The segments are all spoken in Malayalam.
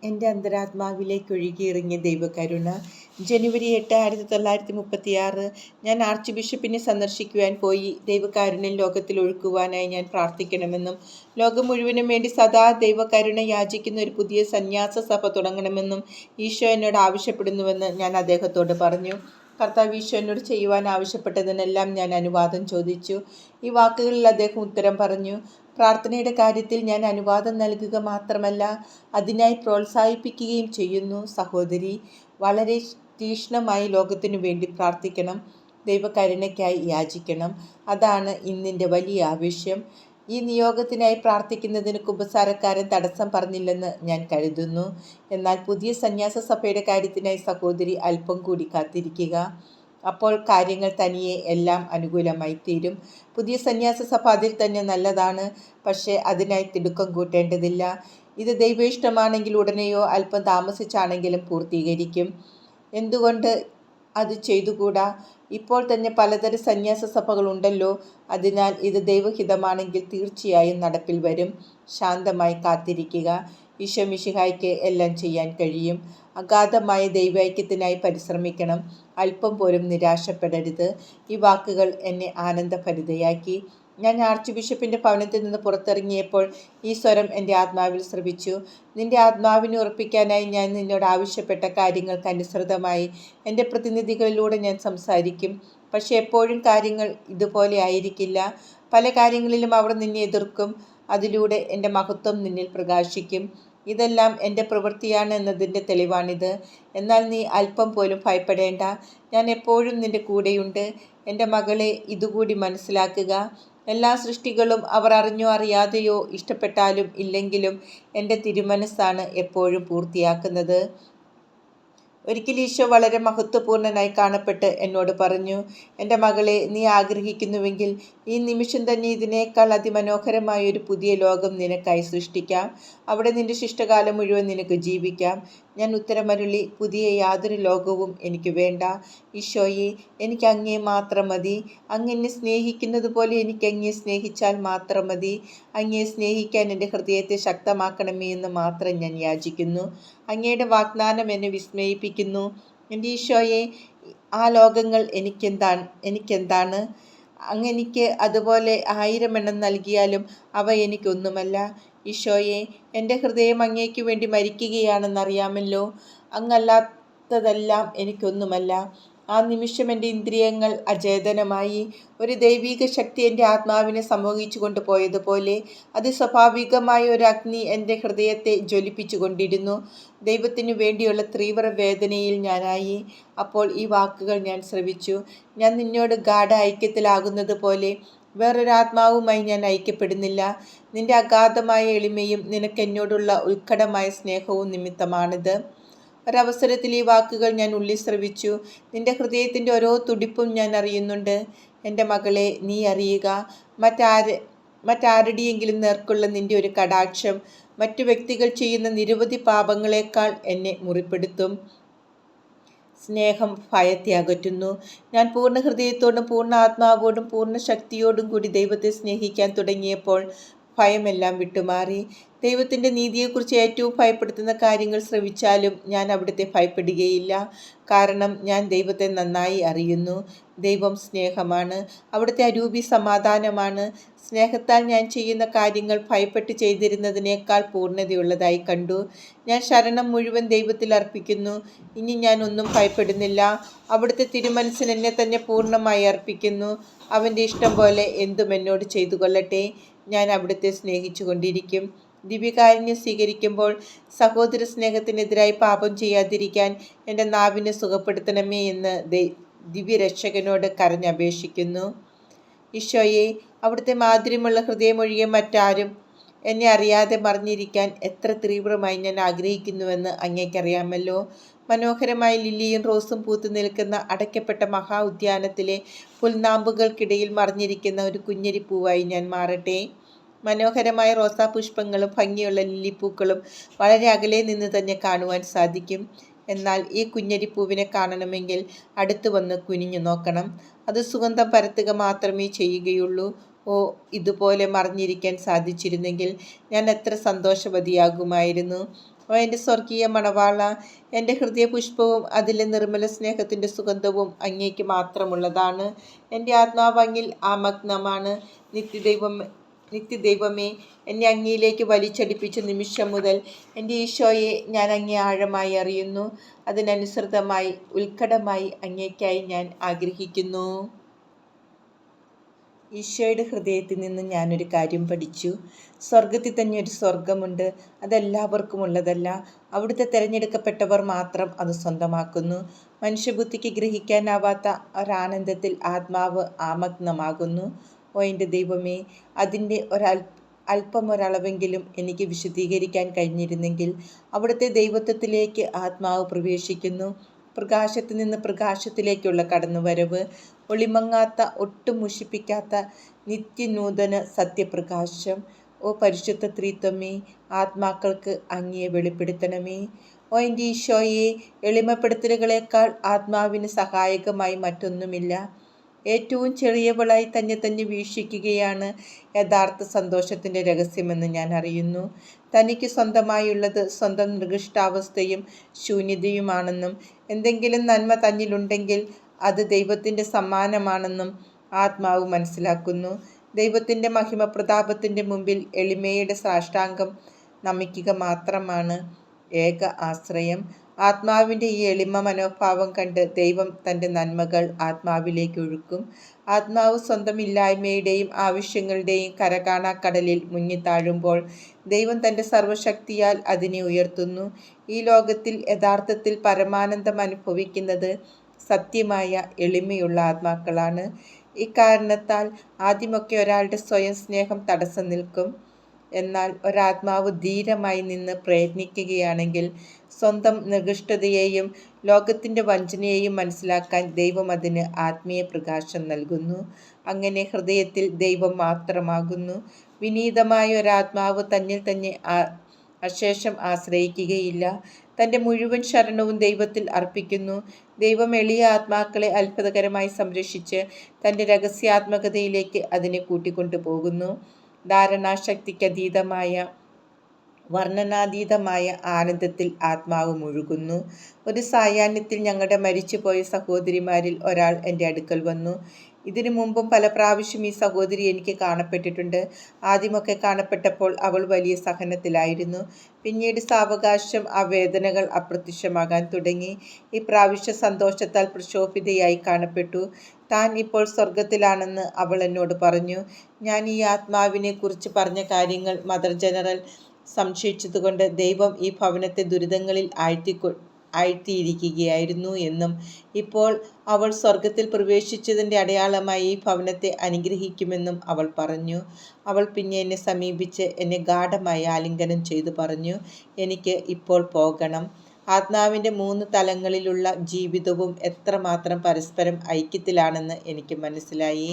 എൻ്റെ അന്തരാത്മാവിലേക്ക് ഒഴുകിയിറങ്ങിയ ദൈവകരുണ. ജനുവരി 8, 1936. ഞാൻ ആർച്ച് ബിഷപ്പിനെ സന്ദർശിക്കുവാൻ പോയി. ദൈവകാരുണ്യം ലോകത്തിൽ ഒഴുക്കുവാനായി ഞാൻ പ്രാർത്ഥിക്കണമെന്നും ലോകം മുഴുവനും വേണ്ടി സദാ ദൈവകരുണ യാചിക്കുന്ന ഒരു പുതിയ സന്യാസ സഭ തുടങ്ങണമെന്നും ഈശോ എന്നോട് ആവശ്യപ്പെടുന്നുവെന്ന് ഞാൻ അദ്ദേഹത്തോട് പറഞ്ഞു. കർത്താവ് ഈശോ എന്നോട് ചെയ്യുവാൻ ആവശ്യപ്പെട്ടതിനെല്ലാം ഞാൻ അനുവാദം ചോദിച്ചു. ഈ വാക്കുകളിൽ അദ്ദേഹം ഉത്തരം പറഞ്ഞു. പ്രാർത്ഥനയുടെ കാര്യത്തിൽ ഞാൻ അനുവാദം നൽകുക മാത്രമല്ല, അതിനായി പ്രോത്സാഹിപ്പിക്കുകയും ചെയ്യുന്നു. സഹോദരി, വളരെ തീക്ഷ്ണമായി ലോകത്തിനു വേണ്ടി പ്രാർത്ഥിക്കണം. ദൈവകരുണയ്ക്കായി യാചിക്കണം. അതാണ് ഇന്നിൻ്റെ വലിയ ആവശ്യം. ഈ നിയോഗത്തിനായി പ്രാർത്ഥിക്കുന്നതിന് കുമ്പസാരക്കാരൻ തടസ്സം പറഞ്ഞില്ലെന്ന് ഞാൻ കരുതുന്നു. എന്നാൽ പുതിയ സന്യാസ സഭയുടെ കാര്യത്തിനായി സഹോദരി അല്പം കൂടി കാത്തിരിക്കുക. അപ്പോൾ കാര്യങ്ങൾ തനിയെ എല്ലാം അനുകൂലമായി തീരും. പുതിയ സന്യാസ സഭ അതിൽ തന്നെ നല്ലതാണ്. പക്ഷേ അതിനായി തിടുക്കം കൂട്ടേണ്ടതില്ല. ഇത് ദൈവേഷ്ടമാണെങ്കിൽ ഉടനെയോ അല്പം താമസിച്ചാണെങ്കിലും പൂർത്തീകരിക്കും. എന്തുകൊണ്ട് അത് ചെയ്തുകൂടാ? ഇപ്പോൾ തന്നെ പലതരം സന്യാസ സഭകളുണ്ടല്ലോ. അതിനാൽ ഇത് ദൈവഹിതമാണെങ്കിൽ തീർച്ചയായും നടപ്പിൽ വരും. ശാന്തമായി കാത്തിരിക്കുക. ഈശോ മിശിഹായ്ക്ക് എല്ലാം ചെയ്യാൻ കഴിയും. അഗാധമായ ദൈവൈക്യത്തിനായി പരിശ്രമിക്കണം. അല്പം പോലും നിരാശപ്പെടരുത്. ഈ വാക്കുകൾ എന്നെ ആനന്ദഭരിതയാക്കി. ഞാൻ ആർച്ച് ബിഷപ്പിൻ്റെ ഭവനത്തിൽ നിന്ന് പുറത്തിറങ്ങിയപ്പോൾ ഈ സ്വരം എൻ്റെ ആത്മാവിൽ ശ്രവിച്ചു. നിന്റെ ആത്മാവിനെ ഉറപ്പിക്കാനായി ഞാൻ നിന്നോട് ആവശ്യപ്പെട്ട കാര്യങ്ങൾക്ക് അനുസൃതമായി എൻ്റെ പ്രതിനിധികളിലൂടെ ഞാൻ സംസാരിക്കും. പക്ഷെ എപ്പോഴും കാര്യങ്ങൾ ഇതുപോലെ ആയിരിക്കില്ല. പല കാര്യങ്ങളിലും അവർ നിന്നെ എതിർക്കും. അതിലൂടെ എൻ്റെ മഹത്വം നിന്നിൽ പ്രകാശിക്കും. ഇതെല്ലാം എൻ്റെ പ്രവൃത്തിയാണ് എന്നതിൻ്റെ തെളിവാണിത്. എന്നാൽ നീ അല്പം പോലും ഭയപ്പെടേണ്ട. ഞാൻ എപ്പോഴും നിൻ്റെ കൂടെയുണ്ട്. എൻ്റെ മകളെ, ഇതുകൂടി മനസ്സിലാക്കുക. എല്ലാ സൃഷ്ടികളും അവർ അറിഞ്ഞോ അറിയാതെയോ, ഇഷ്ടപ്പെട്ടാലും ഇല്ലെങ്കിലും എൻ്റെ തിരുമനസ്സാണ് എപ്പോഴും പൂർത്തിയാക്കുന്നത്. ഒരിക്കൽ ഈശോ വളരെ മഹത്വപൂർണനായി കാണപ്പെട്ട് എന്നോട് പറഞ്ഞു, എൻ്റെ മകളെ, നീ ആഗ്രഹിക്കുന്നുവെങ്കിൽ ഈ നിമിഷം തന്നെ ഇതിനേക്കാൾ അതിമനോഹരമായ ഒരു പുതിയ ലോകം നിനക്കായി സൃഷ്ടിക്കാം. അവിടെ നിന്റെ ശിഷ്ടകാലം മുഴുവൻ നിനക്ക് ജീവിക്കാം. ഞാൻ ഉത്തരമരുളി, പുതിയ യാതൊരു ലോകവും എനിക്ക് വേണ്ട. ഈശോയെ, എനിക്ക് അങ്ങേ മാത്രം മതി. അങ്ങെന്നെ സ്നേഹിക്കുന്നത് പോലെ എനിക്ക് അങ്ങേ സ്നേഹിച്ചാൽ മാത്രം മതി. അങ്ങേ സ്നേഹിക്കാൻ എൻ്റെ ഹൃദയത്തെ ശക്തമാക്കണമേ എന്ന് മാത്രം ഞാൻ യാചിക്കുന്നു. അങ്ങയുടെ വാഗ്ദാനം എന്നെ വിസ്മയിപ്പിക്കുന്നു. എൻ്റെ ഈശോയെ, ആ ലോകങ്ങൾ എനിക്കെന്താണ്? അങ്ങെനിക്ക് അതുപോലെ 1000 എണ്ണം നൽകിയാലും അവ എനിക്കൊന്നുമല്ല. ഈശോയെ, എൻ്റെ ഹൃദയം അങ്ങേക്ക് വേണ്ടി മരിക്കുകയാണെന്നറിയാമല്ലോ. അങ്ങല്ലാത്തതെല്ലാം എനിക്കൊന്നുമല്ല. ആ നിമിഷം എൻ്റെ ഇന്ദ്രിയങ്ങൾ അചേതനമായി. ഒരു ദൈവിക ശക്തി എൻ്റെ ആത്മാവിനെ സംവഹിച്ചു കൊണ്ടുപോയതുപോലെ അതിസ്വാഭാവികമായ ഒരു അഗ്നി എൻ്റെ ഹൃദയത്തെ ജ്വലിപ്പിച്ചു കൊണ്ടിരുന്നു. ദൈവത്തിനു വേണ്ടിയുള്ള തീവ്ര വേദനയിൽ ഞാനായി. അപ്പോൾ ഈ വാക്കുകൾ ഞാൻ ശ്രവിച്ചു. ഞാൻ നിന്നോട് ഗാഢ ഐക്യത്തിലാകുന്നത് പോലെ വേറൊരാത്മാവുമായി ഞാൻ ഐക്യപ്പെടുന്നില്ല. നിന്റെ അഗാധമായ എളിമയും നിനക്കെന്നോടുള്ള ഉത്കടമായ സ്നേഹവും നിമിത്തമാണിത്. ഒരവസരത്തിൽ ഈ വാക്കുകൾ ഞാൻ ഉള്ളിൽ ശ്രവിച്ചു. നിന്റെ ഹൃദയത്തിൻ്റെ ഓരോ തുടിപ്പും ഞാൻ അറിയുന്നുണ്ട്. എൻ്റെ മകളെ, നീ അറിയുക. മറ്റാരുടെയെങ്കിലും നേർക്കുള്ള നിന്റെ ഒരു കടാക്ഷം മറ്റു വ്യക്തികൾ ചെയ്യുന്ന നിരവധി പാപങ്ങളെക്കാൾ എന്നെ മുറിപ്പെടുത്തും. സ്നേഹം ഭയത്തെ അകറ്റുന്നു. ഞാൻ പൂർണ്ണ ഹൃദയത്തോടും പൂർണ്ണ ആത്മാവോടും പൂർണ്ണ ശക്തിയോടും കൂടി ദൈവത്തെ സ്നേഹിക്കാൻ തുടങ്ങിയപ്പോൾ ഭയമെല്ലാം വിട്ടുമാറി. ദൈവത്തിൻ്റെ നീതിയെക്കുറിച്ച് ഏറ്റവും ഭയപ്പെടുത്തുന്ന കാര്യങ്ങൾ ശ്രവിച്ചാലും ഞാൻ അവിടുത്തെ ഭയപ്പെടുകയില്ല. കാരണം ഞാൻ ദൈവത്തെ നന്നായി അറിയുന്നു. ദൈവം സ്നേഹമാണ്. അവിടുത്തെ അരൂപി സമാധാനമാണ്. സ്നേഹത്താൽ ഞാൻ ചെയ്യുന്ന കാര്യങ്ങൾ ഭയപ്പെട്ട് ചെയ്തിരുന്നതിനേക്കാൾ പൂർണ്ണതയുള്ളതായി കണ്ടു. ഞാൻ ശരണം മുഴുവൻ ദൈവത്തിൽ അർപ്പിക്കുന്നു. ഇനി ഞാൻ ഒന്നും ഭയപ്പെടുന്നില്ല. അവിടുത്തെ തിരുമനസ്സിന് എന്നെ തന്നെ പൂർണ്ണമായി അർപ്പിക്കുന്നു. അവൻ്റെ ഇഷ്ടം പോലെ എന്തും എന്നോട് ചെയ്തു കൊള്ളട്ടെ. ഞാൻ അവിടുത്തെ സ്നേഹിച്ചു കൊണ്ടിരിക്കും. ദിവ്യകാരുണ്യം സ്വീകരിക്കുമ്പോൾ സഹോദര സ്നേഹത്തിനെതിരായി പാപം ചെയ്യാതിരിക്കാൻ എൻ്റെ നാവിനെ സുഖപ്പെടുത്തണമേ എന്ന് ദിവ്യരക്ഷകനോട് കരഞ്ഞപേക്ഷിക്കുന്നു. ഈശോയെ, അവിടുത്തെ മാധുര്യമുള്ള ഹൃദയമൊഴികെ മറ്റാരും എന്നെ അറിയാതെ മറിഞ്ഞിരിക്കാൻ എത്ര തീവ്രമായി ഞാൻ ആഗ്രഹിക്കുന്നുവെന്ന് അങ്ങേക്കറിയാമല്ലോ. മനോഹരമായ ലില്ലിയും റോസും പൂത്തു നിൽക്കുന്ന അടയ്ക്കപ്പെട്ട മഹാ ഉദ്യാനത്തിലെ പുൽനാമ്പുകൾക്കിടയിൽ മറിഞ്ഞിരിക്കുന്ന ഒരു കുഞ്ഞരിപ്പൂവായി ഞാൻ മാറട്ടെ. മനോഹരമായ റോസാപുഷ്പങ്ങളും ഭംഗിയുള്ള ലില്ലിപ്പൂക്കളും വളരെ അകലെ നിന്ന് തന്നെ കാണുവാൻ സാധിക്കും. എന്നാൽ ഈ കുഞ്ഞരിപ്പൂവിനെ കാണണമെങ്കിൽ അടുത്തു വന്ന് കുനിഞ്ഞു നോക്കണം. അത് സുഗന്ധം പരത്തുക മാത്രമേ ചെയ്യുകയുള്ളൂ. ഓ, ഇതുപോലെ മറിഞ്ഞിരിക്കാൻ സാധിച്ചിരുന്നെങ്കിൽ ഞാൻ എത്ര സന്തോഷവതിയാകുമായിരുന്നു. ഓ എൻ്റെ സ്വർഗീയ മണവാള, എൻ്റെ ഹൃദയപുഷ്പവും അതിലെ നിർമ്മല സ്നേഹത്തിൻ്റെ സുഗന്ധവും അങ്ങേക്ക് മാത്രമുള്ളതാണ്. എൻ്റെ ആത്മാവ് അങ്ങിൽ ആമഗ്നമാണ്. നിത്യദൈവമേ, എന്നെ അങ്ങയിലേക്ക് വലിച്ചടിപ്പിച്ച നിമിഷം മുതൽ എൻ്റെ ഈശോയെ ഞാൻ അങ്ങേ ആഴമായി അറിയുന്നു. അതിനനുസൃതമായി ഉത്കടമായി അങ്ങേക്കായി ഞാൻ ആഗ്രഹിക്കുന്നു. ഈശോയുടെ ഹൃദയത്തിൽ നിന്ന് ഞാനൊരു കാര്യം പഠിച്ചു. സ്വർഗത്തിൽ തന്നെ ഒരു സ്വർഗമുണ്ട്. അതെല്ലാവർക്കും ഉള്ളതല്ല. അവിടുത്തെ തിരഞ്ഞെടുക്കപ്പെട്ടവർ മാത്രം അത് സ്വന്തമാക്കുന്നു. മനുഷ്യബുദ്ധിക്ക് ഗ്രഹിക്കാനാവാത്ത ഒരാനന്ദത്തിൽ ആത്മാവ് ആമഗ്നമാകുന്നു. ഓ എൻ്റെ ദൈവമേ, അതിൻ്റെ ഒരല്പമൊരളവെങ്കിലും എനിക്ക് വിശദീകരിക്കാൻ കഴിഞ്ഞിരുന്നെങ്കിൽ. അവിടുത്തെ ദൈവത്വത്തിലേക്ക് ആത്മാവ് പ്രവേശിക്കുന്നു. പ്രകാശത്തിൽ നിന്ന് പ്രകാശത്തിലേക്കുള്ള കടന്നുവരവ്. ഒളിമങ്ങാത്ത, ഒട്ടും മുഷിപ്പിക്കാത്ത നിത്യനൂതന സത്യപ്രകാശം. ഓ പരിശുദ്ധ ത്രിത്വമേ, ആത്മാക്കൾക്ക് അങ്ങയെ വെളിപ്പെടുത്തണമേ. ഓ എൻ്റെ ഈശോയെ, എളിമപ്പെടുത്തലുകളേക്കാൾ ആത്മാവിന് സഹായകമായി മറ്റൊന്നുമില്ല. ഏറ്റവും ചെറിയവളായി തന്നെ വീക്ഷിക്കുകയാണ് യഥാർത്ഥ സന്തോഷത്തിൻ്റെ രഹസ്യമെന്ന് ഞാൻ അറിയുന്നു. തനിക്ക് സ്വന്തമായുള്ളത് സ്വന്തം നികൃഷ്ടാവസ്ഥയും ശൂന്യതയുമാണെന്നും എന്തെങ്കിലും നന്മ തന്നിലുണ്ടെങ്കിൽ അത് ദൈവത്തിൻ്റെ സമ്മാനമാണെന്നും ആത്മാവ് മനസ്സിലാക്കുന്നു. ദൈവത്തിൻ്റെ മഹിമപ്രതാപത്തിൻ്റെ മുമ്പിൽ എളിമയുടെ സാഷ്ടാംഗം നമിക്കുക മാത്രമാണ് ഏക ആശ്രയം. ആത്മാവിൻ്റെ ഈ എളിമ മനോഭാവം കണ്ട് ദൈവം തൻ്റെ നന്മകൾ ആത്മാവിലേക്ക് ഒഴുക്കും. ആത്മാവ് സ്വന്തം ഇല്ലായ്മയുടെയും ആവശ്യങ്ങളുടെയും കരകാണാക്കടലിൽ മുങ്ങിത്താഴുമ്പോൾ ദൈവം തൻ്റെ സർവശക്തിയാൽ അതിനെ ഉയർത്തുന്നു. ഈ ലോകത്തിൽ യഥാർത്ഥത്തിൽ പരമാനന്ദം അനുഭവിക്കുന്നത് സത്യമായ എളിമയുള്ള ആത്മാക്കളാണ്. ഇക്കാരണത്താൽ ആദ്യമൊക്കെ ഒരാളുടെ സ്വയം സ്നേഹം തടസ്സം നിൽക്കും. എന്നാൽ ഒരാത്മാവ് ധീരമായി നിന്ന് പ്രയത്നിക്കുകയാണെങ്കിൽ സ്വന്തം നികൃഷ്ടതയെയും ലോകത്തിൻ്റെ വഞ്ചനയെയും മനസ്സിലാക്കാൻ ദൈവം അതിന് ആത്മീയ പ്രകാശം നൽകുന്നു. അങ്ങനെ ഹൃദയത്തിൽ ദൈവം മാത്രമാകുന്നു. വിനീതമായ ഒരാത്മാവ് തന്നിൽ തന്നെ അശേഷം ആശ്രയിക്കുകയില്ല. തൻ്റെ മുഴുവൻ ശരണവും ദൈവത്തിൽ അർപ്പിക്കുന്നു. ദൈവം എളിയ ആത്മാക്കളെ അത്ഭുതകരമായി സംരക്ഷിച്ച് തൻ്റെ രഹസ്യാത്മകതയിലേക്ക് അതിനെ കൂട്ടിക്കൊണ്ടു പോകുന്നു. ധാരണാശക്തിക്കതീതമായ, വർണ്ണനാതീതമായ ആനന്ദത്തിൽ ആത്മാവ് മുഴുകുന്നു. ഒരു സായാഹ്നത്തിൽ ഞങ്ങളുടെ മരിച്ചുപോയ സഹോദരിമാരിൽ ഒരാൾ എൻ്റെ അടുക്കൽ വന്നു. ഇതിനു മുമ്പും പല പ്രാവശ്യം ഈ സഹോദരി എനിക്ക് കാണപ്പെട്ടിട്ടുണ്ട്. ആദ്യമൊക്കെ കാണപ്പെട്ടപ്പോൾ അവൾ വലിയ സഹനത്തിലായിരുന്നു. പിന്നീട് സാവകാശം ആ വേദനകൾ അപ്രത്യക്ഷമാകാൻ തുടങ്ങി. ഇപ്രാവശ്യം സന്തോഷത്താൽ പ്രക്ഷോഭിതയായി കാണപ്പെട്ടു. താൻ ഇപ്പോൾ സ്വർഗത്തിലാണെന്ന് അവൾ എന്നോട് പറഞ്ഞു. ഞാൻ ഈ ആത്മാവിനെ കുറിച്ച് പറഞ്ഞ കാര്യങ്ങൾ മദർ ജനറൽ സംശയിച്ചതുകൊണ്ട് ദൈവം ഈ ഭവനത്തെ ദുരിതങ്ങളിൽ ആഴ്ത്തിയിരിക്കുകയായിരുന്നു എന്നും ഇപ്പോൾ അവൾ സ്വർഗത്തിൽ പ്രവേശിച്ചതിൻ്റെ അടയാളമായി ഈ ഭവനത്തെ അനുഗ്രഹിക്കുമെന്നും അവൾ പറഞ്ഞു. അവൾ പിന്നെ എന്നെ സമീപിച്ച് എന്നെ ഗാഢമായി ആലിംഗനം ചെയ്തു പറഞ്ഞു, എനിക്ക് ഇപ്പോൾ പോകണം. ആത്മാവിൻ്റെ 3 തലങ്ങളിലുള്ള ജീവിതവും എത്രമാത്രം പരസ്പരം ഐക്യത്തിലാണെന്ന് എനിക്ക് മനസ്സിലായി.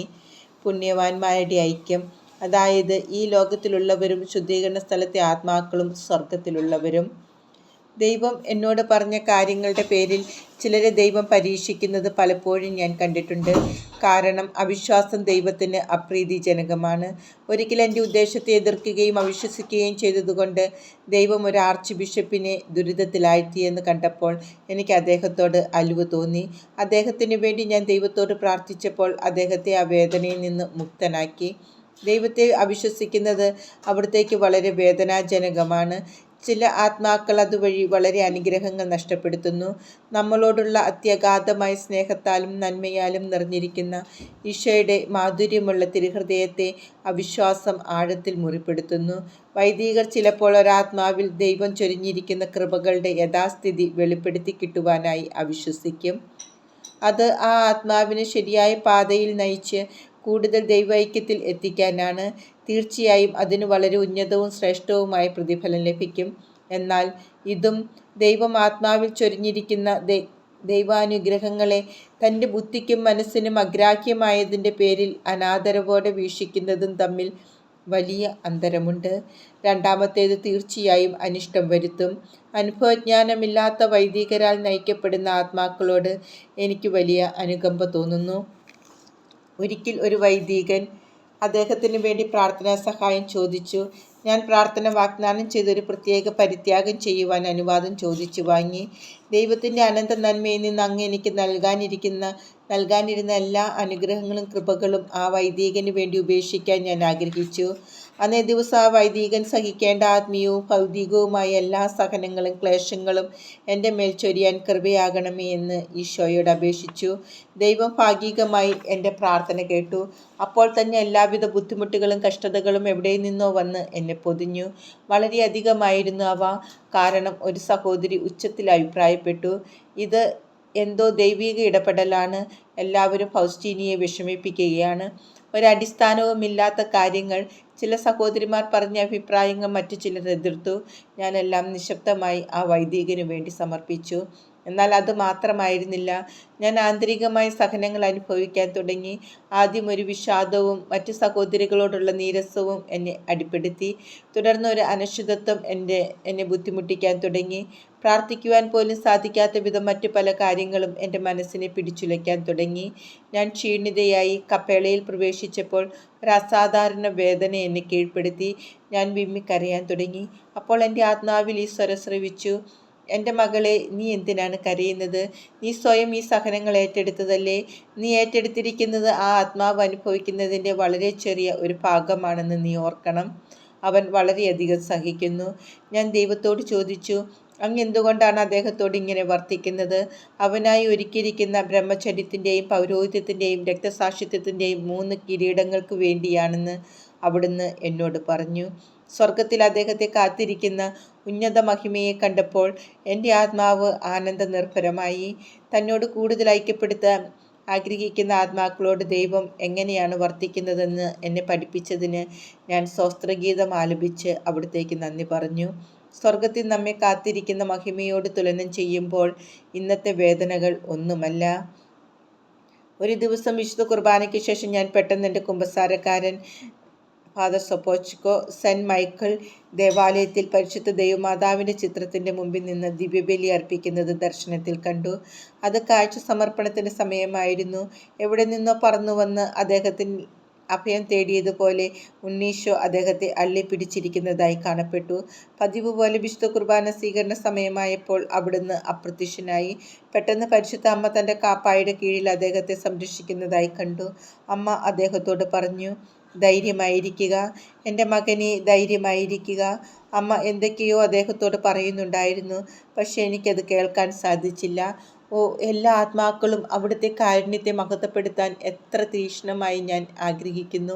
പുണ്യവാന്മാരുടെ ഐക്യം, അതായത് ഈ ലോകത്തിലുള്ളവരും ശുദ്ധീകരണ സ്ഥലത്തെ ആത്മാക്കളും സ്വർഗത്തിലുള്ളവരും. ദൈവം എന്നോട് പറഞ്ഞ കാര്യങ്ങളുടെ പേരിൽ ചിലരെ ദൈവം പരീക്ഷിക്കുന്നത് പലപ്പോഴും ഞാൻ കണ്ടിട്ടുണ്ട്. കാരണം അവിശ്വാസം ദൈവത്തിന് അപ്രീതിജനകമാണ്. ഒരിക്കൽ എൻ്റെ ഉദ്ദേശത്തെ എതിർക്കുകയും അവിശ്വസിക്കുകയും ചെയ്തതുകൊണ്ട് ദൈവം ഒരു ആർച്ച് ബിഷപ്പിനെ ദുരിതത്തിലാഴ്ത്തിയെന്ന് കണ്ടപ്പോൾ എനിക്ക് അദ്ദേഹത്തോട് അലിവ് തോന്നി. അദ്ദേഹത്തിന് വേണ്ടി ഞാൻ ദൈവത്തോട് പ്രാർത്ഥിച്ചപ്പോൾ അദ്ദേഹത്തെ ആ വേദനയിൽ നിന്ന് മുക്തനാക്കി. ദൈവത്തെ അവിശ്വസിക്കുന്നത് അവിടത്തേക്ക് വളരെ വേദനാജനകമാണ്. ചില ആത്മാക്കൾ അതുവഴി വളരെ അനുഗ്രഹങ്ങൾ നഷ്ടപ്പെടുത്തുന്നു. നമ്മളോടുള്ള അത്യഗാധമായ സ്നേഹത്താലും നന്മയാലും നിറഞ്ഞിരിക്കുന്ന ഈശോയുടെ മാധുര്യമുള്ള തിരുഹൃദയത്തെ അവിശ്വാസം ആഴത്തിൽ മുറിപ്പെടുത്തുന്നു. വൈദികർ ചിലപ്പോൾ ഒരാത്മാവിൽ ദൈവം ചൊരിഞ്ഞിരിക്കുന്ന കൃപകളുടെ യഥാസ്ഥിതി വെളിപ്പെടുത്തി കിട്ടുവാനായി അവിശ്വസിക്കും. അത് ആ ആത്മാവിനെ ശരിയായ പാതയിൽ നയിച്ച് കൂടുതൽ ദൈവൈക്യത്തിൽ എത്തിക്കാനാണ്. തീർച്ചയായും അതിന് വളരെ ഉന്നതവും ശ്രേഷ്ഠവുമായ പ്രതിഫലം ലഭിക്കും. എന്നാൽ ഇതും ദൈവം ആത്മാവിൽ ചൊരിഞ്ഞിരിക്കുന്ന ദൈവാനുഗ്രഹങ്ങളെ തൻ്റെ ബുദ്ധിക്കും മനസ്സിനും അഗ്രാഹ്യമായതിൻ്റെ പേരിൽ അനാദരവോടെ വീക്ഷിക്കുന്നതും തമ്മിൽ വലിയ അന്തരമുണ്ട്. രണ്ടാമത്തേത് തീർച്ചയായും അനിഷ്ടം വരുത്തും. അനുഭവജ്ഞാനമില്ലാത്ത വൈദികരാൽ നയിക്കപ്പെടുന്ന ആത്മാക്കളോട് എനിക്ക് വലിയ അനുകമ്പ തോന്നുന്നു. ഒരിക്കൽ ഒരു വൈദികൻ അദ്ദേഹത്തിന് വേണ്ടി പ്രാർത്ഥനാ സഹായം ചോദിച്ചു. ഞാൻ പ്രാർത്ഥന വാഗ്ദാനം ചെയ്തൊരു പ്രത്യേക പരിത്യാഗം ചെയ്യുവാൻ അനുവാദം ചോദിച്ചു വാങ്ങി. ദൈവത്തിൻ്റെ അനന്ത നന്മയിൽ നിന്ന് അങ്ങ് എനിക്ക് നൽകാനിരുന്ന എല്ലാ അനുഗ്രഹങ്ങളും കൃപകളും ആ വൈദികന് വേണ്ടി ഉപേക്ഷിക്കാൻ ഞാൻ ആഗ്രഹിച്ചു. അന്നേ ദിവസം ആ വൈദികൻ സഹിക്കേണ്ട ആത്മീയവും ഭൗതികവുമായ എല്ലാ സഹനങ്ങളും ക്ലേശങ്ങളും എൻ്റെ മേൽ ചൊരിയാൻ കൃപയാകണമേ എന്ന് ഈശോയോട് അപേക്ഷിച്ചു. ദൈവം ഭാഗികമായി എൻ്റെ പ്രാർത്ഥന കേട്ടു. അപ്പോൾ തന്നെ എല്ലാവിധ ബുദ്ധിമുട്ടുകളും കഷ്ടതകളും എവിടെ നിന്നോ വന്ന് എന്നെ പൊതിഞ്ഞു. വളരെയധികമായിരുന്നു അവ. കാരണം ഒരു സഹോദരി ഉച്ചത്തിൽ അഭിപ്രായപ്പെട്ടു, ഇത് എന്തോ ദൈവിക ഇടപെടലാണ്, എല്ലാവരും ഫൗസ്റ്റീനയെ വിഷമിപ്പിക്കുകയാണ്. ഒരടിസ്ഥാനവുമില്ലാത്ത കാര്യങ്ങൾ ചില സഹോദരിമാർ പറഞ്ഞ അഭിപ്രായങ്ങൾ മറ്റു ചിലർ എതിർത്തു. ഞാനെല്ലാം നിശബ്ദമായി ആ വൈദികനു വേണ്ടി സമർപ്പിച്ചു. എന്നാൽ അത് മാത്രമായിരുന്നില്ല. ഞാൻ ആന്തരികമായ സഹനങ്ങൾ അനുഭവിക്കാൻ തുടങ്ങി. ആദ്യം ഒരു വിഷാദവും മറ്റു സഹോദരികളോടുള്ള നീരസവും എന്നെ അടിപ്പെടുത്തി. തുടർന്ന് ഒരു അനിശ്ചിതത്വം എന്നെ ബുദ്ധിമുട്ടിക്കാൻ തുടങ്ങി. പ്രാർത്ഥിക്കുവാൻ പോലും സാധിക്കാത്ത വിധം മറ്റു പല കാര്യങ്ങളും എൻ്റെ മനസ്സിനെ പിടിച്ചുലയ്ക്കാൻ തുടങ്ങി. ഞാൻ ക്ഷീണിതയായി കപ്പേളയിൽ പ്രവേശിച്ചപ്പോൾ ഒരു അസാധാരണ വേദന എന്നെ കീഴ്പ്പെടുത്തി. ഞാൻ വിമ്മിക്കരയാൻ തുടങ്ങി. അപ്പോൾ എൻ്റെ ആത്മാവിൽ ഈ സ്വരം ശ്രവിച്ചു, എൻ്റെ മകളെ, നീ എന്തിനാണ് കരയുന്നത്? നീ സ്വയം ഈ സഹനങ്ങൾ ഏറ്റെടുത്തതല്ലേ? നീ ഏറ്റെടുത്തിരിക്കുന്നത് ആ ആത്മാവ് അനുഭവിക്കുന്നതിൻ്റെ വളരെ ചെറിയ ഒരു ഭാഗമാണെന്ന് നീ ഓർക്കണം. അവൻ വളരെയധികം സഹിക്കുന്നു. ഞാൻ ദൈവത്തോട് ചോദിച്ചു, അങ്ങ് എന്തുകൊണ്ടാണ് അദ്ദേഹത്തോട് ഇങ്ങനെ വർത്തിക്കുന്നത്? അവനായി ഒരുക്കിയിരിക്കുന്ന ബ്രഹ്മചര്യത്തിൻ്റെയും പൗരോഹിത്യത്തിൻ്റെയും രക്തസാക്ഷിത്വത്തിൻ്റെയും 3 കിരീടങ്ങൾക്ക് വേണ്ടിയാണെന്ന് അവിടുന്ന് എന്നോട് പറഞ്ഞു. സ്വർഗത്തിൽ അദ്ദേഹത്തെ കാത്തിരിക്കുന്ന ഉന്നത മഹിമയെ കണ്ടപ്പോൾ എൻ്റെ ആത്മാവ് ആനന്ദ നിർഭരമായി. തന്നോട് കൂടുതൽ ഐക്യപ്പെടുത്താൻ ആഗ്രഹിക്കുന്ന ആത്മാക്കളോട് ദൈവം എങ്ങനെയാണ് വർത്തിക്കുന്നതെന്ന് എന്നെ പഠിപ്പിച്ചതിന് ഞാൻ സ്തോത്രഗീതം ആലപിച്ച് അവിടത്തേക്ക് നന്ദി പറഞ്ഞു. സ്വർഗത്തിൽ നമ്മെ കാത്തിരിക്കുന്ന മഹിമയോട് തുലനം ചെയ്യുമ്പോൾ ഇന്നത്തെ വേദനകൾ ഒന്നുമല്ല. ഒരു ദിവസം വിശുദ്ധ കുർബാനയ്ക്ക് ശേഷം ഞാൻ പെട്ടെന്ന് എൻ്റെ കുമ്പസാരക്കാരൻ ഫാദർ സൊപ്പോച്കോ സെൻറ്റ് മൈക്കിൾ ദേവാലയത്തിൽ പരിശുദ്ധ ദൈവമാതാവിൻ്റെ ചിത്രത്തിൻ്റെ മുമ്പിൽ നിന്ന് ദിവ്യബലി അർപ്പിക്കുന്നത് ദർശനത്തിൽ കണ്ടു. അത് കാഴ്ച സമർപ്പണത്തിൻ്റെ സമയമായിരുന്നു. എവിടെ നിന്നോ പറന്നു വന്ന് അദ്ദേഹത്തിന് അഭയം തേടിയതുപോലെ ഉണ്ണീശോ അദ്ദേഹത്തെ അള്ളിപ്പിടിച്ചിരിക്കുന്നതായി കാണപ്പെട്ടു. പതിവ് പോലെ വിശുദ്ധ കുർബാന സ്വീകരണ സമയമായപ്പോൾ അവിടുന്ന് അപ്രത്യക്ഷനായി. പെട്ടെന്ന് പരിശുദ്ധ അമ്മ തൻ്റെ കാപ്പായുടെ കീഴിൽ അദ്ദേഹത്തെ സംരക്ഷിക്കുന്നതായി കണ്ടു. അമ്മ അദ്ദേഹത്തോട് പറഞ്ഞു, ധൈര്യമായിരിക്കുക എൻ്റെ മകനെ, ധൈര്യമായിരിക്കുക. അമ്മ എന്തൊക്കെയോ അദ്ദേഹത്തോട് പറയുന്നുണ്ടായിരുന്നു. പക്ഷേ എനിക്കത് കേൾക്കാൻ സാധിച്ചില്ല. ഓ, എല്ലാ ആത്മാക്കളും അവിടുത്തെ കാരുണ്യത്തെ മഹത്വപ്പെടുത്താൻ എത്ര തീക്ഷ്ണമായി ഞാൻ ആഗ്രഹിക്കുന്നു.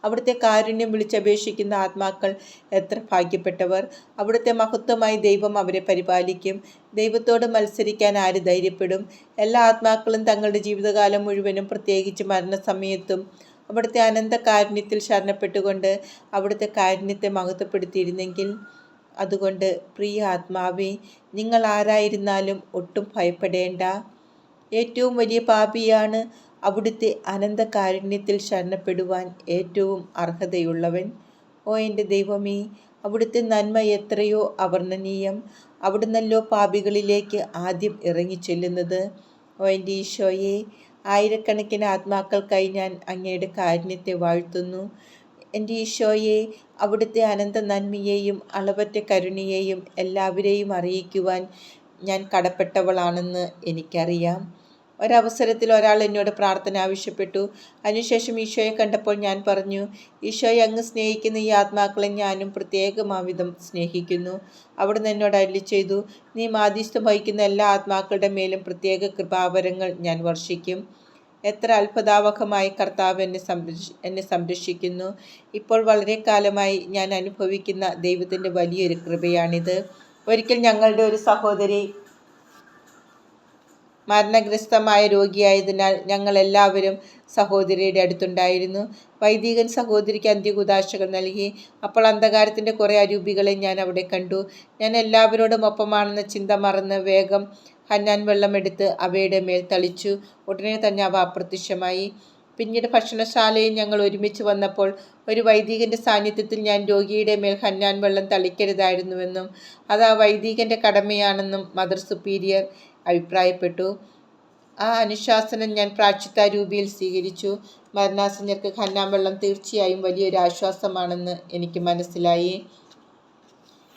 അവിടുത്തെ കാരുണ്യം വിളിച്ചപേക്ഷിക്കുന്ന ആത്മാക്കൾ എത്ര ഭാഗ്യപ്പെട്ടവർ. അവിടുത്തെ മഹത്വമായി ദൈവം അവരെ പരിപാലിക്കും. ദൈവത്തോട് മത്സരിക്കാൻ ആര് ധൈര്യപ്പെടും? എല്ലാ ആത്മാക്കളും തങ്ങളുടെ ജീവിതകാലം മുഴുവനും, പ്രത്യേകിച്ച് മരണസമയത്തും, അവിടുത്തെ അനന്ത കാരുണ്യത്തിൽ ശരണപ്പെട്ടുകൊണ്ട് അവിടുത്തെ കാരുണ്യത്തെ മഹത്വപ്പെടുത്തിയിരുന്നെങ്കിൽ. അതുകൊണ്ട് പ്രിയ ആത്മാവേ, നിങ്ങൾ ആരായിരുന്നാലും ഒട്ടും ഭയപ്പെടേണ്ട. ഏറ്റവും വലിയ പാപിയാണ് അവിടുത്തെ അനന്ത കാരുണ്യത്തിൽ ശരണപ്പെടുവാൻ ഏറ്റവും അർഹതയുള്ളവൻ. ഓ എൻ്റെ ദൈവമേ, അവിടുത്തെ നന്മ എത്രയോ അവർണ്ണനീയം. അവിടുന്നല്ലോ പാപികളിലേക്ക് ആദ്യം ഇറങ്ങിച്ചെല്ലുന്നത്. ഓ എൻ്റെ ഈശോയെ, ആയിരക്കണക്കിന് ആത്മാക്കൾക്കായി ഞാൻ അങ്ങയുടെ കാരുണ്യത്തെ വാഴ്ത്തുന്നു. എൻ്റെ ഈശോയെ, അവിടുത്തെ അനന്ത നന്മയെയും അളവറ്റ കരുണയെയും എല്ലാവരെയും അറിയിക്കുവാൻ ഞാൻ കടപ്പെട്ടവളാണെന്ന് എനിക്കറിയാം. ഒരവസരത്തിൽ ഒരാൾ എന്നോട് പ്രാർത്ഥന ആവശ്യപ്പെട്ടു. അതിനുശേഷം ഈശോയെ കണ്ടപ്പോൾ ഞാൻ പറഞ്ഞു, ഈശോയെ, അങ്ങ് സ്നേഹിക്കുന്ന ഈ ആത്മാക്കളെ ഞാനും പ്രത്യേകമാവിധം സ്നേഹിക്കുന്നു. അവിടുന്ന് എന്നോട് അരുളിച്ചെയ്തു, നീ മാധ്യസ്ഥം വഹിക്കുന്ന എല്ലാ ആത്മാക്കളുടെ മേലും പ്രത്യേക കൃപാവരങ്ങൾ ഞാൻ വർഷിക്കും. എത്ര അത്ഭുതാവഹമായി കർത്താവ് എന്നെ സംരക്ഷിക്കുന്നു. ഇപ്പോൾ വളരെ കാലമായി ഞാൻ അനുഭവിക്കുന്ന ദൈവത്തിൻ്റെ വലിയൊരു കൃപയാണിത്. ഒരിക്കൽ ഞങ്ങളുടെ ഒരു സഹോദരി മരണഗ്രസ്തമായ രോഗിയായതിനാൽ ഞങ്ങൾ എല്ലാവരും സഹോദരിയുടെ അടുത്തുണ്ടായിരുന്നു. വൈദികൻ സഹോദരിക്ക് അന്ത്യകുദാശകൾ നൽകി. അപ്പോൾ അന്ധകാരത്തിൻ്റെ കുറേ അരൂപികളെ ഞാൻ അവിടെ കണ്ടു. ഞാൻ എല്ലാവരോടും ഒപ്പമാണെന്ന ചിന്ത മറന്ന് വേഗം ഹന്നാൻ വെള്ളമെടുത്ത് അവയുടെ മേൽ തളിച്ചു. ഉടനെ തന്നെ അവ അപ്രത്യക്ഷമായി. പിന്നീട് ഭക്ഷണശാലയിൽ ഞങ്ങൾ ഒരുമിച്ച് വന്നപ്പോൾ ഒരു വൈദികൻ്റെ സാന്നിധ്യത്തിൽ ഞാൻ രോഗിയുടെ മേൽ ഹന്നാൻ വെള്ളം തളിക്കരുതായിരുന്നുവെന്നും അത് ആ വൈദികൻ്റെ കടമയാണെന്നും മദർ സുപ്പീരിയർ അഭിപ്രായപ്പെട്ടു. ആ അനുശാസനം ഞാൻ പ്രായശ്ചിത്താരൂപിയിൽ സ്വീകരിച്ചു. മരണാസന്നർക്ക് ഖന്നാവെള്ളം തീർച്ചയായും വലിയൊരു ആശ്വാസമാണെന്ന് എനിക്ക് മനസ്സിലായി.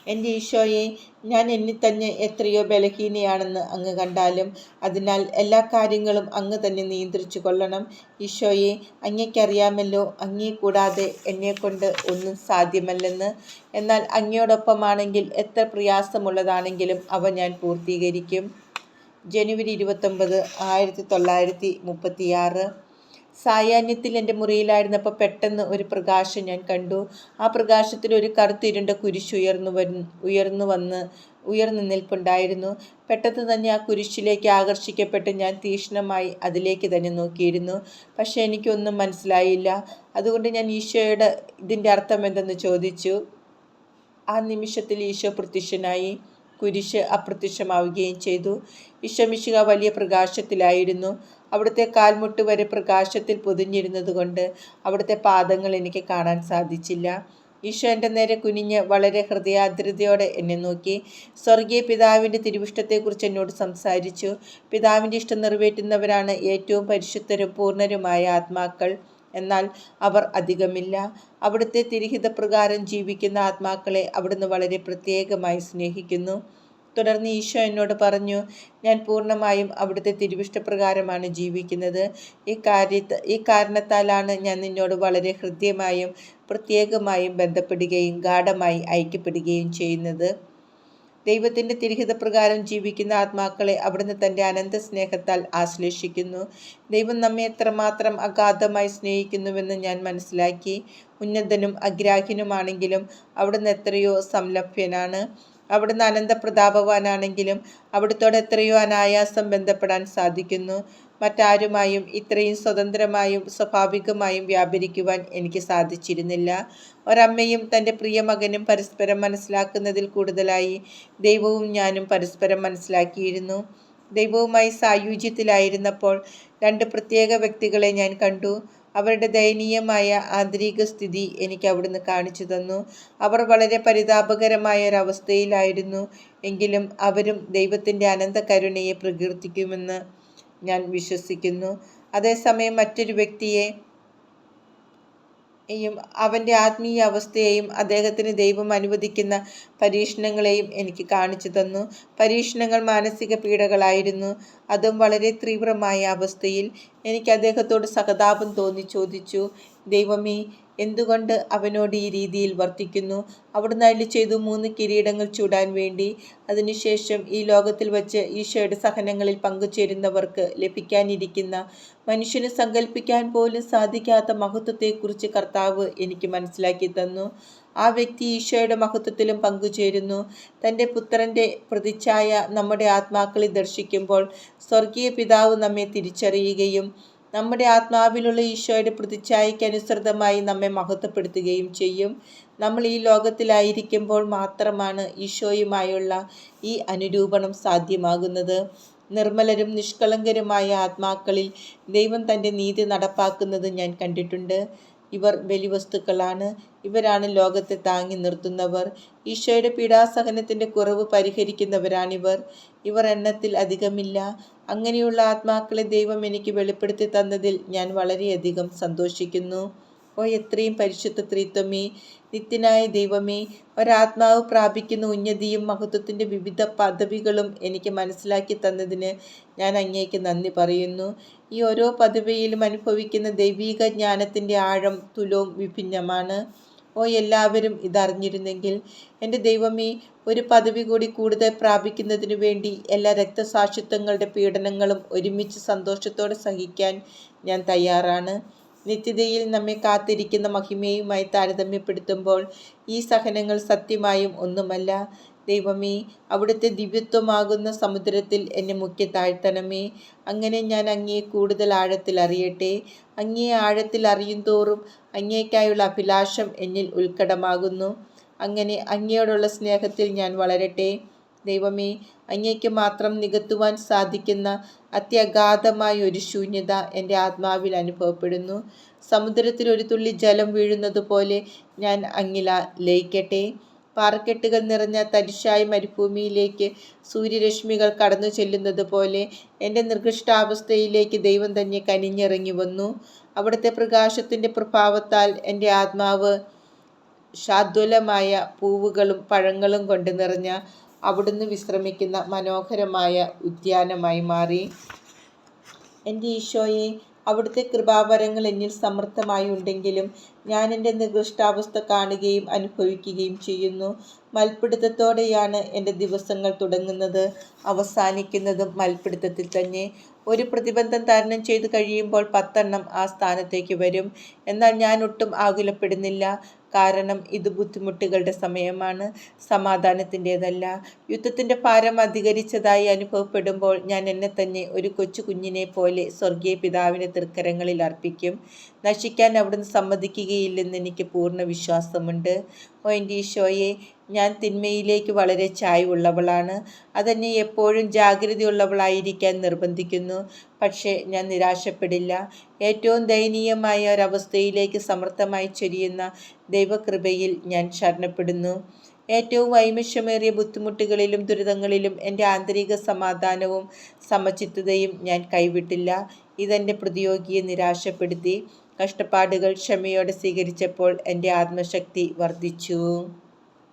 എൻ്റെ ഈശോയെ, ഞാൻ എന്നിൽ തന്നെ എത്രയോ ബലഹീനയാണെന്ന് അങ്ങ് കണ്ടാലും, അതിനാൽ എല്ലാ കാര്യങ്ങളും അങ്ങ് തന്നെ നിയന്ത്രിച്ചു കൊള്ളണം. ഈശോയെ, അങ്ങയ്ക്കറിയാമല്ലോ, അങ്ങയെ കൂടാതെ എന്നെക്കൊണ്ട് ഒന്നും സാധ്യമല്ലെന്ന്. എന്നാൽ അങ്ങയോടൊപ്പമാണെങ്കിൽ എത്ര പ്രയാസമുള്ളതാണെങ്കിലും അവ ഞാൻ പൂർത്തീകരിക്കും. ജനുവരി 29, 1936. സായാഹ്നത്തിൽ എൻ്റെ മുറിയിലായിരുന്നപ്പോൾ പെട്ടെന്ന് ഒരു പ്രകാശം ഞാൻ കണ്ടു. ആ പ്രകാശത്തിൽ ഒരു കറുത്തിരുണ്ട കുരിശ് ഉയർന്നു നിൽപ്പുണ്ടായിരുന്നു. പെട്ടെന്ന് തന്നെ ആ കുരിശിലേക്ക് ആകർഷിക്കപ്പെട്ട് ഞാൻ തീക്ഷ്ണമായി അതിലേക്ക് തന്നെ നോക്കിയിരുന്നു. പക്ഷേ എനിക്കൊന്നും മനസ്സിലായില്ല. അതുകൊണ്ട് ഞാൻ ഈശോയോട് ഇതിൻ്റെ അർത്ഥം എന്തെന്ന് ചോദിച്ചു. ആ നിമിഷത്തിൽ ഈശോ പ്രത്യക്ഷനായി. കുരിശ് അപ്രത്യക്ഷമാവുകയും ചെയ്തു. ഈശോ മിശിഹ വലിയ പ്രകാശത്തിലായിരുന്നു. അവിടുത്തെ കാൽമുട്ട് വരെ പ്രകാശത്തിൽ പൊതിഞ്ഞിരുന്നതുകൊണ്ട് അവിടുത്തെ പാദങ്ങൾ എനിക്ക് കാണാൻ സാധിച്ചില്ല. ഈശോ എൻ്റെ നേരെ കുനിഞ്ഞ് വളരെ ഹൃദയാർദ്രതയോടെ എന്നെ നോക്കി. സ്വർഗീയ പിതാവിൻ്റെ തിരുവിഷ്ടത്തെക്കുറിച്ച് എന്നോട് സംസാരിച്ചു. പിതാവിൻ്റെ ഇഷ്ടം നിറവേറ്റുന്നവരാണ് ഏറ്റവും പരിശുദ്ധരും പൂർണ്ണരുമായ ആത്മാക്കൾ. എന്നാൽ അവർ അധികമില്ല. അവിടുത്തെ തിരുഹിതപ്രകാരം ജീവിക്കുന്ന ആത്മാക്കളെ അവിടുന്ന് വളരെ പ്രത്യേകമായി സ്നേഹിക്കുന്നു. തുടർന്ന് ഈശോ എന്നോട് പറഞ്ഞു, ഞാൻ പൂർണ്ണമായും അവിടുത്തെ തിരുവിഷ്ടപ്രകാരമാണ് ജീവിക്കുന്നത്. ഈ കാരണത്താലാണ് ഞാൻ നിന്നോട് വളരെ ഹൃദ്യമായും പ്രത്യേകമായും ബന്ധപ്പെടുകയും ഗാഢമായി ഐക്യപ്പെടുകയും ചെയ്യുന്നത്. ദൈവത്തിൻ്റെ തിരുഹിതപ്രകാരം ജീവിക്കുന്ന ആത്മാക്കളെ അവിടുന്ന് തൻ്റെ അനന്ത സ്നേഹത്താൽ ആശ്ലേഷിക്കുന്നു. ദൈവം നമ്മെ എത്രമാത്രം അഗാധമായി സ്നേഹിക്കുന്നുവെന്ന് ഞാൻ മനസ്സിലാക്കി. ഉന്നതനും അഗ്രാഹ്യനുമാണെങ്കിലും അവിടുന്ന് എത്രയോ സംലഭ്യനാണ്. അവിടുന്ന് അനന്തപ്രതാപവാനാണെങ്കിലും അവിടുത്തോട് എത്രയോ അനായാസം ബന്ധപ്പെടാൻ സാധിക്കുന്നു. മറ്റാരുമായും ഇത്രയും സ്വതന്ത്രമായും സ്വാഭാവികമായും വ്യാപരിക്കുവാൻ എനിക്ക് സാധിച്ചിരുന്നില്ല. ഒരമ്മയും തൻ്റെ പ്രിയ മകനും പരസ്പരം മനസ്സിലാക്കുന്നതിൽ കൂടുതലായി ദൈവവും ഞാനും പരസ്പരം മനസ്സിലാക്കിയിരുന്നു. ദൈവവുമായി സായുജ്യത്തിലായിരുന്നപ്പോൾ രണ്ട് പ്രത്യേക വ്യക്തികളെ ഞാൻ കണ്ടു. അവരുടെ ദയനീയമായ ആന്തരിക സ്ഥിതി എനിക്ക് അവിടുന്ന് കാണിച്ചു തന്നു. അവർ വളരെ പരിതാപകരമായ ഒരവസ്ഥയിലായിരുന്നു. എങ്കിലും അവരും ദൈവത്തിൻ്റെ അനന്ത കരുണയെ പ്രകീർത്തിക്കുമെന്ന് ഞാൻ വിശ്വസിക്കുന്നു. അതേസമയം മറ്റൊരു വ്യക്തിയെയും അവൻ്റെ ആത്മീയ അവസ്ഥയെയും അദ്ദേഹത്തിന് ദൈവം അനുവദിക്കുന്ന പരീക്ഷണങ്ങളെയും എനിക്ക് കാണിച്ചു തന്നു. പരീക്ഷണങ്ങൾ മാനസിക പീഡകളായിരുന്നു, അതും വളരെ തീവ്രമായ അവസ്ഥയിൽ. എനിക്ക് അദ്ദേഹത്തോട് സഹതാപം തോന്നി ചോദിച്ചു, ദൈവമേ, എന്തുകൊണ്ട് അവനോട് ഈ രീതിയിൽ വർത്തിക്കുന്നു? അവിടുന്ന് അരുളി ചെയ്തു, 3 കിരീടങ്ങൾ ചൂടാൻ വേണ്ടി. അതിനുശേഷം ഈ ലോകത്തിൽ വച്ച് ഈശോയുടെ സഹനങ്ങളിൽ പങ്കുചേരുന്നവർക്ക് ലഭിക്കാനിരിക്കുന്ന മനുഷ്യന് സങ്കല്പിക്കാൻ പോലും സാധിക്കാത്ത മഹത്വത്തെക്കുറിച്ച് കർത്താവ് എനിക്ക് മനസ്സിലാക്കി തന്നു. ആ വ്യക്തി ഈശോയുടെ മഹത്വത്തിലും പങ്കുചേരുന്നു. തൻ്റെ പുത്രൻ്റെ പ്രതിച്ഛായ നമ്മുടെ ആത്മാക്കളിൽ ദർശിക്കുമ്പോൾ സ്വർഗീയ പിതാവ് നമ്മെ തിരിച്ചറിയുകയും നമ്മുടെ ആത്മാവിലുള്ള ഈശോയുടെ പ്രതിച്ഛായയ്ക്ക് അനുസൃതമായി നമ്മെ മഹത്വപ്പെടുത്തുകയും ചെയ്യും. നമ്മൾ ഈ ലോകത്തിലായിരിക്കുമ്പോൾ മാത്രമാണ് ഈശോയുമായുള്ള ഈ അനുരൂപണം സാധ്യമാകുന്നത്. നിർമ്മലരും നിഷ്കളങ്കരുമായ ആത്മാക്കളിൽ ദൈവം തൻ്റെ നീതി നടപ്പാക്കുന്നത് ഞാൻ കണ്ടിട്ടുണ്ട്. ഇവർ ബലിവസ്തുക്കളാണ്. ഇവരാണ് ലോകത്തെ താങ്ങി നിർത്തുന്നവർ. ഈശോയുടെ പീഡാസഹനത്തിൻ്റെ കുറവ് പരിഹരിക്കുന്നവരാണിവർ. ഇവർ എണ്ണത്തിൽ അധികമില്ല. അങ്ങനെയുള്ള ആത്മാക്കളെ ദൈവം എനിക്ക് വെളിപ്പെടുത്തി തന്നതിൽ ഞാൻ വളരെയധികം സന്തോഷിക്കുന്നു. ഓ എത്രയും പരിശുദ്ധ ത്രിത്വമേ, നിത്യനായ ദൈവമേ, ഒരാത്മാവ് പ്രാപിക്കുന്ന ഉന്നതിയും മഹത്വത്തിൻ്റെ വിവിധ പദവികളും എനിക്ക് മനസ്സിലാക്കി തന്നതിന് ഞാൻ അങ്ങേക്ക് നന്ദി പറയുന്നു. ഈ ഓരോ പദവിയിലും അനുഭവിക്കുന്ന ദൈവീക ജ്ഞാനത്തിൻ്റെ ആഴം തുലോം വിഭിന്നമാണ്. ഓ എല്ലാവരും ഇതറിഞ്ഞിരുന്നെങ്കിൽ. എൻ്റെ ദൈവമേ, ഒരു പദവി കൂടി കൂടുതൽ പ്രാപിക്കുന്നതിനു വേണ്ടി എല്ലാ രക്തസാക്ഷിത്വങ്ങളുടെ പീഡനങ്ങളും ഒരുമിച്ച് സന്തോഷത്തോടെ സഹിക്കാൻ ഞാൻ തയ്യാറാണ്. നിത്യതയിൽ നമ്മെ കാത്തിരിക്കുന്ന മഹിമയുമായി താരതമ്യപ്പെടുത്തുമ്പോൾ ഈ സഹനങ്ങൾ സത്യമായും ഒന്നുമല്ല. ദൈവമേ, അവിടുത്തെ ദിവ്യത്വമാകുന്ന സമുദ്രത്തിൽ എന്നെ മുക്കി താഴ്ത്തണമേ. അങ്ങനെ ഞാൻ അങ്ങയെ കൂടുതൽ ആഴത്തിൽ അറിയട്ടെ. അങ്ങയെ ആഴത്തിൽ അറിയും തോറും അങ്ങേക്കായുള്ള അഭിലാഷം എന്നിൽ ഉത്കടമാകുന്നു. അങ്ങനെ അങ്ങയോടുള്ള സ്നേഹത്തിൽ ഞാൻ വളരട്ടെ. ദൈവമേ, അങ്ങേക്ക് മാത്രം നികത്തുവാൻ സാധിക്കുന്ന അത്യഗാധമായ ഒരു ശൂന്യത എൻ്റെ ആത്മാവിൽ അനുഭവപ്പെടുന്നു. സമുദ്രത്തിൽ ഒരു തുള്ളി ജലം വീഴുന്നത് പോലെ ഞാൻ അങ്ങിൽ ലയിക്കട്ടെ. പാറക്കെട്ടുകൾ നിറഞ്ഞ തരിശായ മരുഭൂമിയിലേക്ക് സൂര്യരശ്മികൾ കടന്നു ചെല്ലുന്നത് പോലെ എൻ്റെ നിർകൃഷ്ടാവസ്ഥയിലേക്ക് ദൈവം തന്നെ കനിഞ്ഞിറങ്ങി വന്നു. അവിടുത്തെ പ്രകാശത്തിൻ്റെ പ്രഭാവത്താൽ എൻ്റെ ആത്മാവ് ശാദ്വലമായ പൂവുകളും പഴങ്ങളും കൊണ്ട് നിറഞ്ഞ അവിടുന്ന് വിശ്രമിക്കുന്ന മനോഹരമായ ഉദ്യാനമായി മാറി. എൻ്റെ ഈശോയെ, അവിടുത്തെ കൃപാവരങ്ങൾ എന്നിൽ സമൃദ്ധമായി ഉണ്ടെങ്കിലും ഞാൻ എൻ്റെ നികൃഷ്ടാവസ്ഥ കാണുകയും അനുഭവിക്കുകയും ചെയ്യുന്നു. മൽപ്പിടുത്തത്തോടെയാണ് എൻ്റെ ദിവസങ്ങൾ തുടങ്ങുന്നത്, അവസാനിക്കുന്നതും മൽപ്പിടുത്തത്തിൽ തന്നെ. ഒരു പ്രതിബന്ധം തരണം ചെയ്തു കഴിയുമ്പോൾ 10 ആ സ്ഥാനത്തേക്ക് വരും. എന്നാൽ ഞാൻ ഒട്ടും ആകുലപ്പെടുന്നില്ല. കാരണം ഇത് ബുദ്ധിമുട്ടുകളുടെ സമയമാണ്, സമാധാനത്തിൻ്റെതല്ല. യുദ്ധത്തിൻ്റെ ഭാരം അധികരിച്ചതായി അനുഭവപ്പെടുമ്പോൾ ഞാൻ എന്നെ തന്നെ ഒരു കൊച്ചു കുഞ്ഞിനെ പോലെ സ്വർഗീയ പിതാവിൻ്റെ തൃക്കരങ്ങളിൽ അർപ്പിക്കും. നശിക്കാൻ അവിടുന്ന് സമ്മതിക്കുകയില്ലെന്ന് എനിക്ക് പൂർണ്ണ വിശ്വാസമുണ്ട്. ഓ എൻ്റെ ഈശോയെ, ഞാൻ തിന്മയിലേക്ക് വളരെ ചായ്വുള്ളവളാണ്. അതെന്നെ എപ്പോഴും ജാഗ്രതയുള്ളവളായിരിക്കാൻ നിർബന്ധിക്കുന്നു. പക്ഷേ ഞാൻ നിരാശപ്പെടില്ല. ഏറ്റവും ദയനീയമായ ഒരവസ്ഥയിലേക്ക് സമർത്ഥമായി ചൊരിയുന്ന ദൈവകൃപയിൽ ഞാൻ ശരണപ്പെടുന്നു. ഏറ്റവും വൈമശ്യമേറിയ ബുദ്ധിമുട്ടുകളിലും ദുരിതങ്ങളിലും എൻ്റെ ആന്തരിക സമാധാനവും സമചിത്തതയും ഞാൻ കൈവിട്ടില്ല. ഇതെൻ്റെ പ്രതിയോഗിയെ നിരാശപ്പെടുത്തി. കഷ്ടപ്പാടുകൾ ക്ഷമയോടെ സ്വീകരിച്ചപ്പോൾ എൻ്റെ ആത്മശക്തി വർദ്ധിച്ചു.